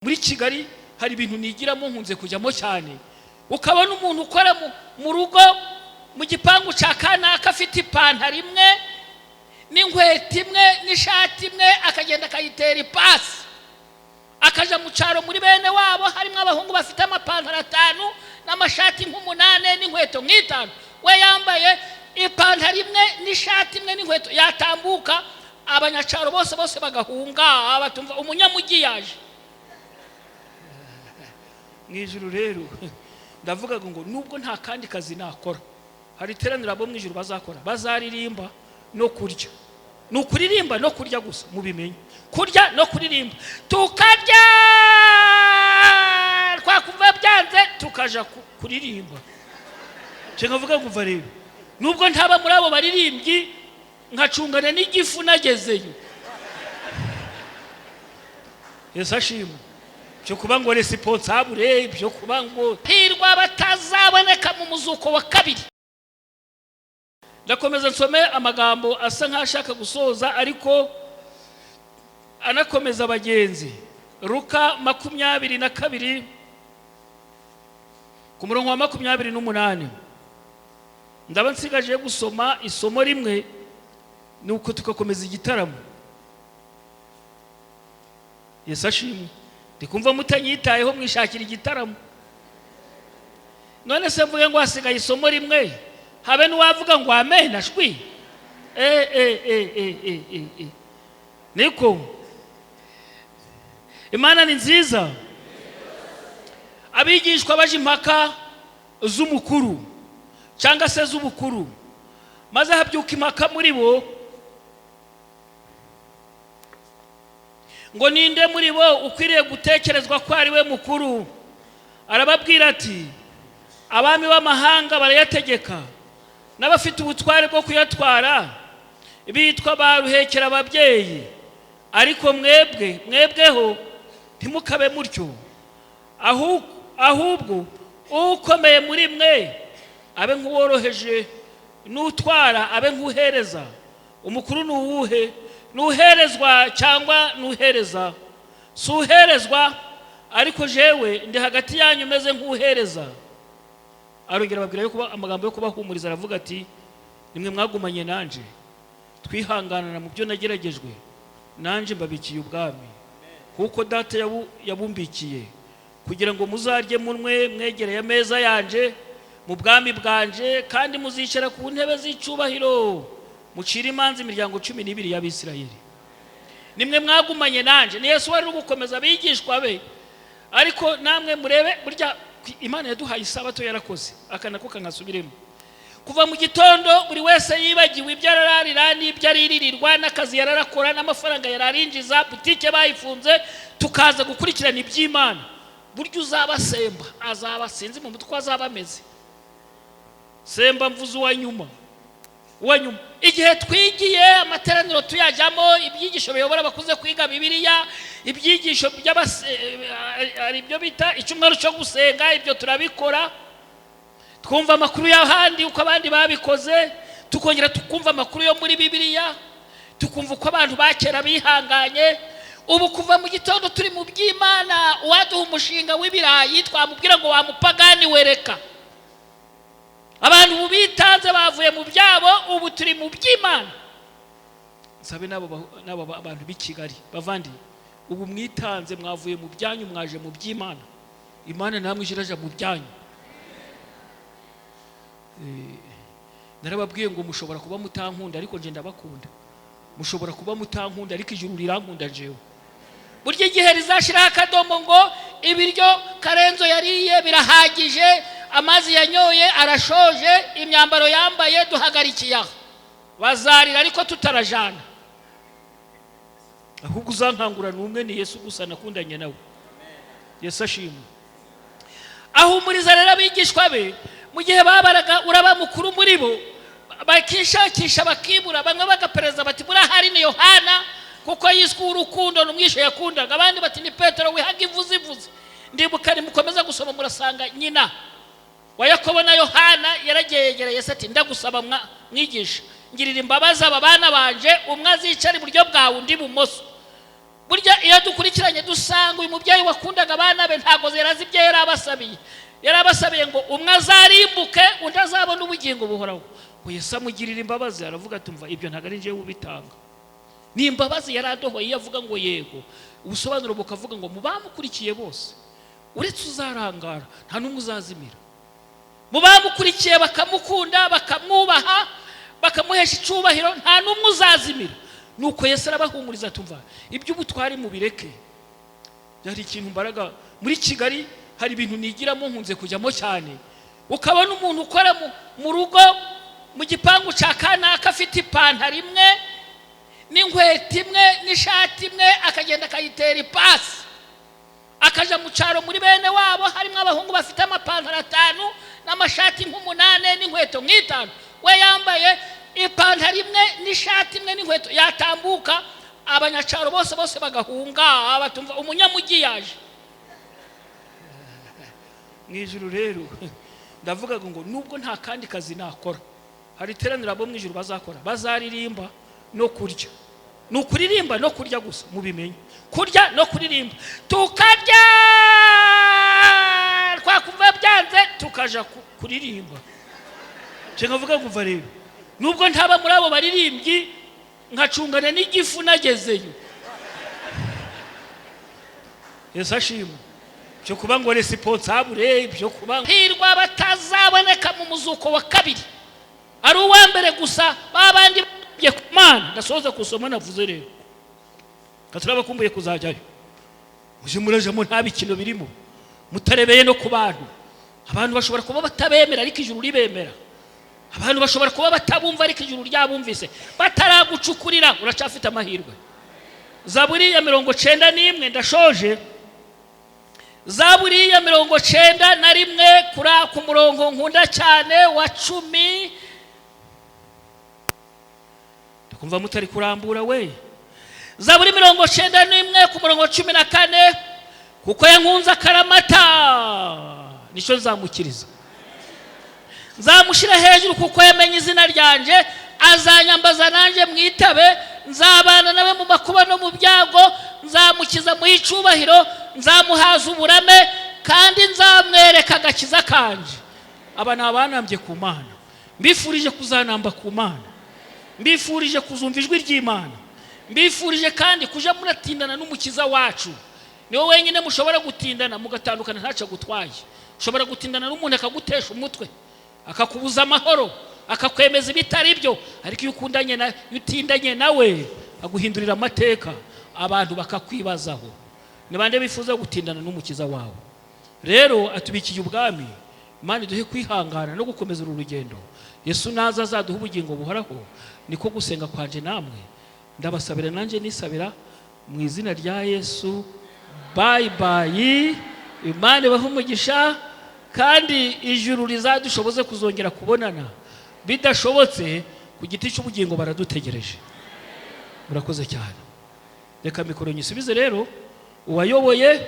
muri Kigali hari ibintu nigiramo nkunze kujyamo cyane, ukabona umuntu ukora mu rugo mu gipangu cya kanaka afite ipantaro imwe n'inkweto imwe n'ishati imwe, akagenda akayitera ipasi, akaja mu cyaro muri bene wabo harimo abahungu bafite amapantaro 5 n'amashati 8 n'inkweto 5, we yambaye ipantaro imwe n'ishati imwe n'inkweto, yatambuka abanyacaro bose bagahunga, batumva umunyamugi yaje mwijuru. Rero ndavuga ngo nubwo nta kandi kazi nakora, hari teranira bo mwijuru bazakora, bazaririmba no kurya, nukuririmba no kurya gusa, mubimenye kurya no kuririmba, tukarya twakuva byanze tukaja kuririmba. Je ngavuga ngo rero nubwo ntaba muri abo baririmbyi nkacungana n'igifu nagezeyo, Yesu ashimwe, cyo kuba ngo responsable, byo kuba ngo hirwa batazaboneka mu muzuko wa kabiri. Ndakomeza nsome amagambo asa nk'ashaka gusoza ariko anakomeza abagenzi. Luka 22 ku murongo wa 28, ndaba nsigaje gusoma isomo rimwe nuko tukakomeza igitaramo. Yesu ashimwe, ndikumva mutanyitayeho mwishakira igitaramo. None se mvuge ngo hasigaye isomo rimwe, habe n'uwavuga ngo amen ashwi. Niko Imana ni nziza. Abigishwa baje impaka z'umukuru cyangwa se z'ubukuru, maze habyuka impaka muri bo ngo ninde muri bo ukwiriye gutekerezwa ko ari we mukuru. Arababwira ati abami b'amahanga barayategeka, n'abafite ubutware bwo kuyatwara bitwa baruhekera ababyeyi, ariko mwebweho ntimukabe mutyo, ahubwo ukomeye muri mwe abe nk'uworoheje, n'utwara abe nk'uhereza. Umukuru ni uwuhe? Nuherezwa cyangwa nuhereza? Suherezwa, ariko jewe ndi hagati yanyu meze nk'uhereza. Arongera babwira yuko amagambo yo kubahumuriza, aravuga ati nimwe mwagumanye nanje, twihanganana mu byo nageragejwe, nanje mbabikiye ubwami, kuko data yabumbikiye, kugira ngo muzarye munwe mwegereye ameza yanje mu bwami bwanje, kandi muzicara ku ntebe z'icubahiro, mucira imanza imiryango 12 y'Abisirayeli. Nimwe mwagumanye nanje. Ni Yesu wari gukomeza abigishwa be, ariko namwe murebe burya Imana yaduhaye isabato yarakoze, akanako kankasubiremo. Kuva mu gitondo buri wese yibagiwe ibyo arararira n'ibyo ariririrwa, n'akazi yararakora n'amafaranga yararinjiza, butike bayifunze, tukaza gukurikirana iby'Imana. Buryo uzabasemba azabasinzi mu mutwe azabameze. Semba mvuze uwanyuma. Igihe twigiye amateraniro tuyajyamo, ibyigisho biyobora bakuze kwiga Bibiliya, ibyigisho ari byo bita icyumweru cyo gusenga, ibyo turabikora. Twumva amakuru y'ahandi uko abandi babikoze, tukongera tukumva amakuru yo muri Bibiliya, tukumva uko abantu bakera bihanganye. Ubu kuva mu gitondo turi mu by'Imana, uwaduha umushinga w'ibirayi twamubwira ngo wamupagani wereka. Abantu bitanze bavuye mu byabo, ubu turi mu by'Imana. Nsabe nabo abantu b'i Kigali bavandi, ubu mwitanze, mwavuye mu byanyu mwaje mu by'Imana. Imana namwe ijiraje mu byanyu. Narababwiye ngo mushobora kuba mutankunda ariko nje ndabakunda, mushobora kuba mutankunda ariko ijuru rirankunda jewe. Burya igihe rizashiraho akadomo ngo ibiryo Karenzo yariye birahagije, amazi yanyoye arashoje, imyambaro yambaye duhagarikiye aho, bazarira ariko tutarajana. Ahubwo uzankangura n'umwe ni Yesu gusa nakundanye nawe. Yesu ashimwe. Ahumuriza rero abigishwa be, mu gihe babaraga uraba mukuru muri bo, bakishakisha bakibura, bamwe bagapereza bati burahari ni Yohana kuko yiswe urukundo n'umwishe yakundaga, abandi bati ni Petero wihaga ivuze. Ndibuka mukomeza gusoma murasanga nyina wa Yakobo na Yohana yarageyegereye Yesu ati ndagusaba mwigisha, ngirira imbabazi aba bana banje, umwe azicara iburyo bwawe undi bumoso. burya iyo dukurikiranye dusanga uyu mubyeyi wakundaga abana be ntago zerazi ibyo yarabasabiye ngo umwe azarimbuke undi azabona ubugingo buhoraho. Yesu amugirira imbabazi aravuga ati umva ibyo ntago ari njyewe ubitanga, ni imbabazi yaradohoye yavuga ngo yego. Ubusobanuro bukavuga ngo mu bamukurikiye bose uretse uzarangara nta n'umwe uzazimira. Mu bamukurikiye bakamukunda bakamwubaha bakamuhesha icyubahiro nta n'umwe uzazimira. Nuko Yesu arabahumuriza atumva ibyo ubutwari mu bireke. Byari ikintu mbaraga muri Kigali hari ibintu nigiramo nkunze kujyamo cyane, ukabona umuntu ukora mu rugo mu gipangu cya kanaka afite ipantaro imwe n'inkweto imwe n'ishati imwe akagenda akayitera ipasi, akaja mu cyaro muri bene wabo harimo abahungu bafite amapantaro 5 n'amashati 8 n'inkweto 5, we yambaye ipantaro imwe n'ishati imwe n'inkweto, yatambuka abanyacaro bose bagahunga batumva umunyamugi yaje. Mwijuru rero ndavuga ngo nubwo nta kandi kazi nakora, hari teranira bo mwijuru bazakora, bazaririmba no kurya. Nukuririmba no kurya gusa mubimenye, kurya no kuririmba, tukarya twakuva byanze tukaja kuririmba. Je ngavuga kuva rero nubwo ntaba muri abo baririmbyi nkacungana n'igifu nagezeyo. Yesu ashimwe cyo kuba ngo responsable byo kuba hirwa batazaboneka mu muzuko wa kabiri, ari uwa mbere gusa babandi bye kumana. Ndasoza kusoma navuze rero katurabakumbuye kuzajyayo, uje murajamo nta bikino birimo, mutarebeye no ku bantu. Abantu bashobora kuba batabemera ariko ijuru ribemera, abantu bashobora kuba batabumva ariko ijuru ryabumvise. Bataragucukurira uracafite amahirwe. Zaburi ya 91 ndashoje. Zaburi ya 91 kura ku murongo nkunda cyane wa 10. Ndakumva mutari kurambura we. Zaburi 91 ku murongo 14, kuko yankunze akaramata nicyo nzamukiriza. Nzamushira hejuru kuko yamenye izina ryanje, azanyambaza nanje mwitabe, nzabana nawe mu makuba no mu byago, nzamukiza mu icubahiro, nzamuhaza uburame kandi nzamwereka agakiza kanje. Aba nabanambye ku Mana, mbifurije kuzanamba ku Mana, mbifurije kuzumva ijwi ry'Imana, mbifurije kandi kuja muratindana n'umukiza wacu. Niwe wenyine mushobora gutindana mugatandukana ntaca gutwaye. Ushobora gutindana n'umuntu akagutesha umutwe, akakubuza amahoro, akakwemeza ibitari byo, ariko iyo ukundanye na utindanye nawe aguhindurira amateka, abantu bakakwibazaho. Nibande bifuza gutindana n'umukiza wawe. Rero atubikiye ubwami, Imana duhe kwihangana no gukomeza urugendo. Yesu naza azaduha ubugingo buhoraho. Niko gusenga kwanje namwe ndabasabira nanje nisabira mu izina rya Yesu. Bye bye. Imana ibahe umugisha kandi ijuru rizadushoboze kuzongera kubonana. Bidashobotse ku giti cy'ubugingo baradutegereje. Murakoze cyane. Reka mikoro nyisubize rero uwayoboye,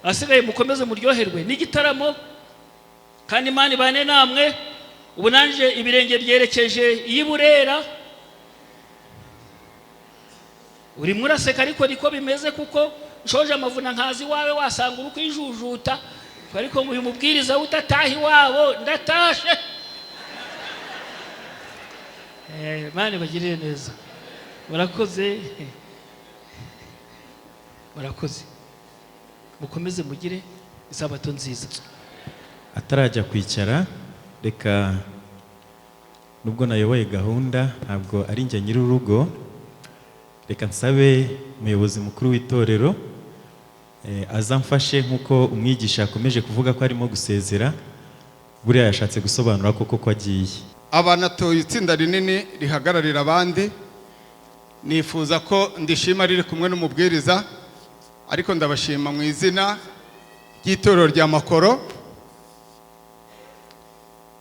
asigaye mukomeze muryoherwe n'igitaramo kandi Imana ibane namwe. Ubu nanje ibirenge byerekeje y'Iburera. Uri muraseka ariko niko bimeze, kuko nshoje amavuna nkazi wawe wasanga uri kwijujuta, ariko ngo uyu mubwiriza utatahi wabo ndatashe. Imana bagirire neza. Murakoze. Murakoze. Mukomeze mugire isabato nziza. Atarajya kwicara, reka nubwo nayoboye gahunda ntabwo ari njye nyiri urugo, reka nsabe umuyobozi mukuru w'itorero azamfashe nkuko umwigisha akomeje kuvuga ko arimo gusezera, buriya yashatse gusobanura koko agiye. Abanatoye itsinda rinini rihagararira abandi, nifuza ko ndishima riri kumwe n'umubwiriza, ariko ndabashima mu izina ry'itorero rya Makoro,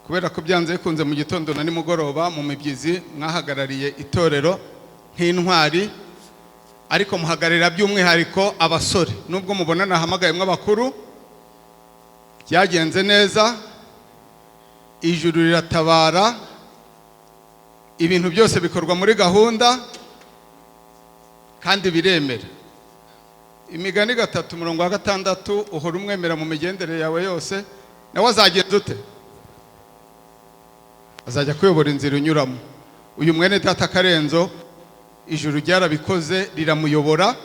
kubera ko byanze bikunze mu gitondo na nimugoroba mu mibyizi mwahagarariye itorero nk'intwari, ariko muhagararira by'umwihariko abasore. Nubwo mubona nahamagayemo abakuru, byagenze neza, ijuru riratabara, ibintu byose bikorwa muri gahunda kandi biremera. Imigani 3:6 uhora umwemera mu migendere yawe yose, nawe azagenza ute? Azajya kuyobora inzira unyuramo. Uyu mwene data Karenzo ijuru ryarabikoze riramuyobora,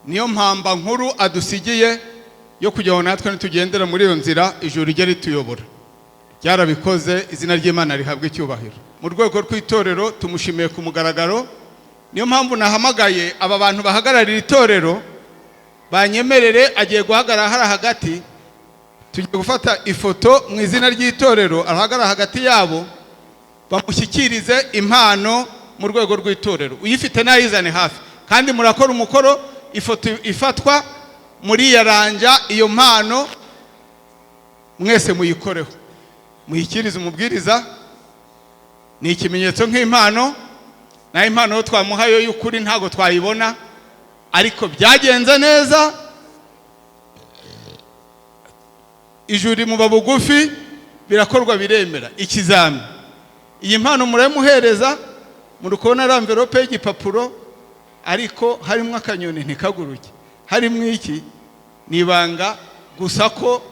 niyo mpamba nkuru adusigiye yo kugira ngo natwe nitugendera muri iyo nzira ijuru rye rituyobora. Ryarabikoze, izina ry'Imana rihabwe icyubahiro. Mu rwego rw'itorero tumushimiye ku mugaragaro, niyo mpamvu nahamagaye aba bantu bahagararira itorero banyemerere agiye guhagarara hari hagati, tugiye gufata ifoto mu izina ry'itorero, arahagarara hagati yabo bamushyikirize impano mu rwego rw'itorero. Uyifite nayizane hafi, kandi murakora umukoro, ifoto ifatwa muri yaranja iyo mpano mwese muyikoreho, muyikirize umubwiriza. Ni ikimenyetso nk'impano, na impano yo twamuhaye y'ukuri ntago twayibona, ariko byagenze neza. Ijuri mu babugufi birakorwa biremera ikizami. Iyi mpano muramuhereza murukona envelope y'igipapuro, ariko harimo akanyoni ntikaguruke. Harimo iki? Nibanga gusa ko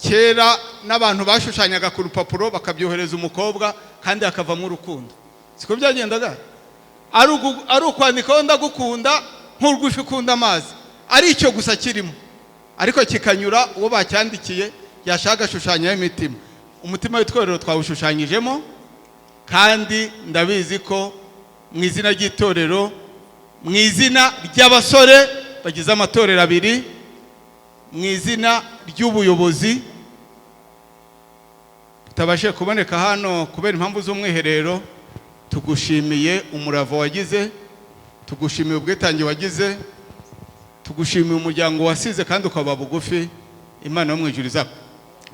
kera n'abantu bashushanyaga ku rupapuro bakabyohereza umukobwa kandi akavamo urukundo. Siko byagendaga? Ari ukwandikaho ndagukunda nk'urwifi ukunda amazi, ari icyo gusa kirimo, ariko kikanyura uwo bacyandikiye yashaka shushanyaho imitima. Umutima w'itorero twawushushanyijemo, kandi ndabizi ko mu izina ry'itorero, mu izina ry'abasore bagize amatorero abiri, mu izina ry'ubuyobozi tutabashe kuboneka hano kubera impamvu z'umwiherero, tugushimiye umurava wagize, tugushimiye ubwitange wagize, tugushimiye umuryango wasize kandi ukaba bugufi. Imana yo mu ijuru iza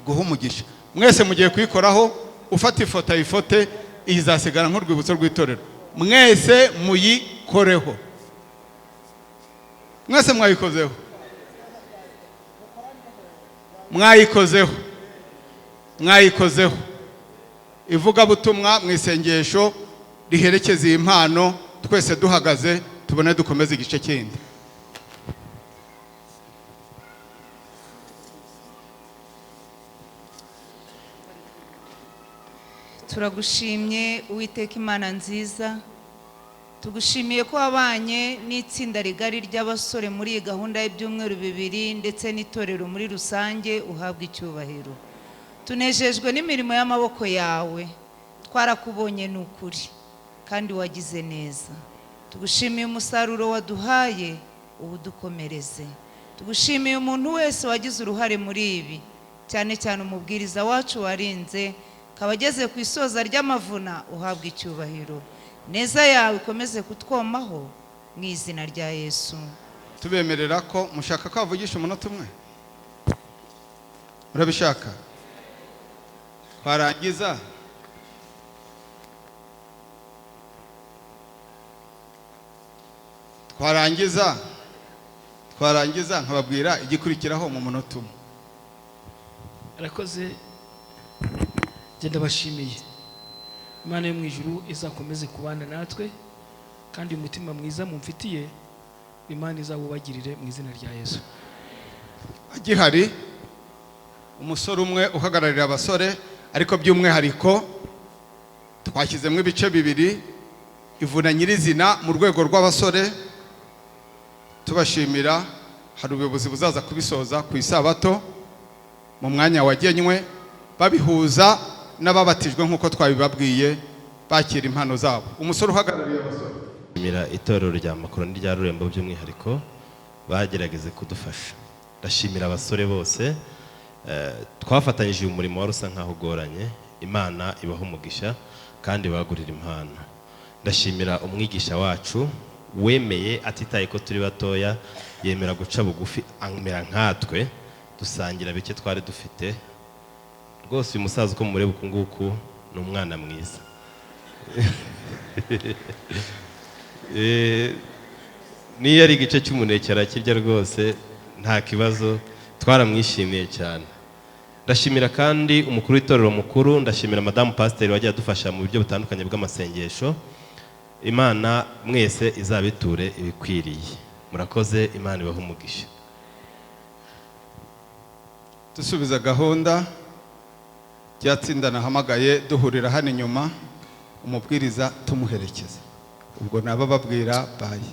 guha umugisha. Mwese mugiye kuyikoraho, ufata ifoto ayifote, izasigara nk'urwibutso rw'itorero. Mwese muyikoreho, mwese mwayikozeho, mwayikozeho ivugabutumwa mu isengesho riherekeza iyi mpano. Twese duhagaze tubone dukomeze igice kindi. Turagushimye Uwiteka Imana nziza, tugushimiye ko wabanye n'itsinda rigari ry'abasore muri iyi gahunda y'ibyumweru 2 ndetse n'itorero muri rusange. Uhabwa icyubahiro. Tunejejwe n'imirimo y'amaboko yawe, twarakubonye n'ukuri kandi wagize neza. Tugushimiye umusaruro waduhaye, ubu dukomereze. Tugushimiye umuntu wese wagize uruhare muri ibi, cyane cyane umubwiriza wacu warinze kabageze ku isoza ry'amavuna. Uhabwa icyubahiro. Neza yawe ikomeze kutwomaho mu izina rya Yesu. Tubemerera ko mushaka ko avugisha umunota umwe, urabishaka? Twarangiza nkababwira igikurikiraho mu munota umwe. Arakoze. Genda bashimiye. Imana yo mu ijuru izakomeze kubana natwe, kandi umutima mwiza mumfitiye Imana izawubagirire mu izina rya Yesu. Agihari umusore umwe uhagararira abasore, ariko by'umwihariko twashyizemo ibice 2, ivuna nyirizina mu rwego rw'abasore. Tubashimira, hari ubuyobozi buzaza kubisoza ku isabato mu mwanya wagenywe, babihuza n'ababatijwe nk'uko twabibabwiye, bakira impano zabo. Umusore uhagarariye abasore. Ndashimira itorero rya Makoroni rya Rurembo by'umwihariko bagerageze kudufasha. Ndashimira abasore bose twafatanyije umurimo wari usa nkaho ugoranye. Imana ibaho umugisha kandi bagurira impano. Ndashimira umwigisha wacu wemeye atitaye ko turi batoya, yemera guca bugufi amera nkatwe, dusangira bike twari dufite. Rwose uyu musaza uko mureba uku nguku ni umwana mwiza. Niyo ari igice cy'umuneke arakirya rwose nta kibazo, twaramwishimiye cyane. Ndashimira kandi umukuru w'itorero mukuru, ndashimira Madamu Pasiteri wagiye adufasha mu buryo butandukanye bw'amasengesho. Imana mwese izabiture ibikwiriye. murakoze, Imana ibahe umugisha. dusubiza gahunda ryatsinda nahamagaye duhurira hano inyuma umubwiriza tumuherekeza ubwo naba babwira bayi